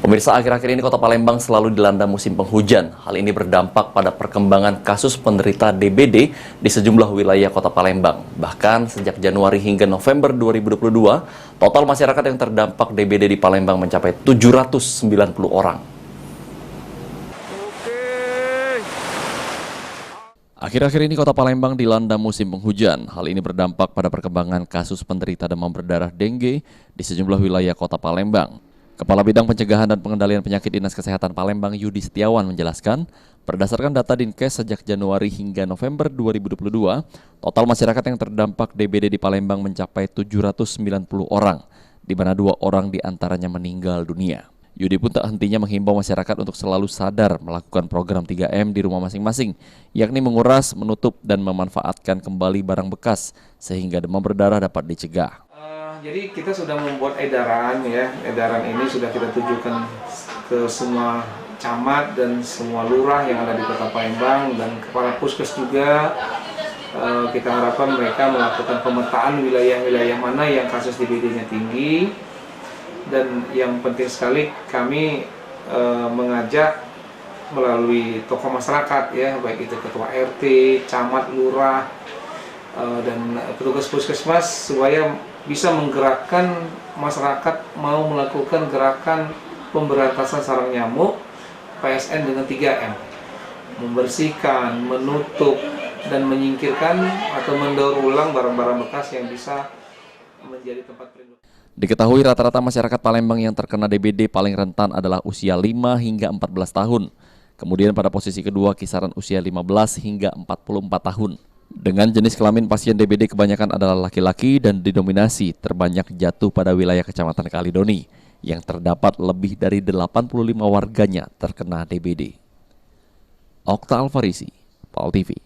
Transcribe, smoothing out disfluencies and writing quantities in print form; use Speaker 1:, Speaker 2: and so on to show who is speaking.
Speaker 1: Pemirsa, akhir-akhir ini Kota Palembang selalu dilanda musim penghujan. Hal ini berdampak pada perkembangan kasus penderita DBD di sejumlah wilayah Kota Palembang. Bahkan sejak Januari hingga November 2022, total masyarakat yang terdampak DBD di Palembang mencapai 790 orang. Akhir-akhir ini Kota Palembang dilanda musim penghujan. Hal ini berdampak pada perkembangan kasus penderita demam berdarah dengue di sejumlah wilayah Kota Palembang. Kepala Bidang Pencegahan dan Pengendalian Penyakit Dinas Kesehatan Palembang Yudi Setiawan menjelaskan, berdasarkan data Dinkes sejak Januari hingga November 2022, total masyarakat yang terdampak DBD di Palembang mencapai 790 orang, di mana 2 orang diantaranya meninggal dunia. Yudi pun tak hentinya menghimbau masyarakat untuk selalu sadar melakukan program 3M di rumah masing-masing, yakni menguras, menutup, dan memanfaatkan kembali barang bekas, sehingga demam berdarah dapat dicegah.
Speaker 2: Jadi kita sudah membuat edaran ya, edaran ini sudah kita tujukan ke semua camat dan semua lurah yang ada di Kota Palembang dan kepala puskes juga. Kita harapkan mereka melakukan pemetaan wilayah-wilayah mana yang kasus DBD-nya tinggi, dan yang penting sekali kami mengajak melalui tokoh masyarakat ya, baik itu ketua RT, camat, lurah, dan petugas puskesmas supaya bisa menggerakkan masyarakat mau melakukan gerakan pemberantasan sarang nyamuk PSN dengan 3M, membersihkan, menutup, dan menyingkirkan atau mendaur ulang barang-barang bekas yang bisa menjadi tempat perlindungan.
Speaker 1: Diketahui rata-rata masyarakat Palembang yang terkena DBD paling rentan adalah usia 5 hingga 14 tahun. Kemudian pada posisi kedua kisaran usia 15 hingga 44 tahun. Dengan jenis kelamin pasien DBD kebanyakan adalah laki-laki dan didominasi terbanyak jatuh pada wilayah Kecamatan Kalidoni yang terdapat lebih dari 85 warganya terkena DBD. Okta Alfarisi, PAL TV.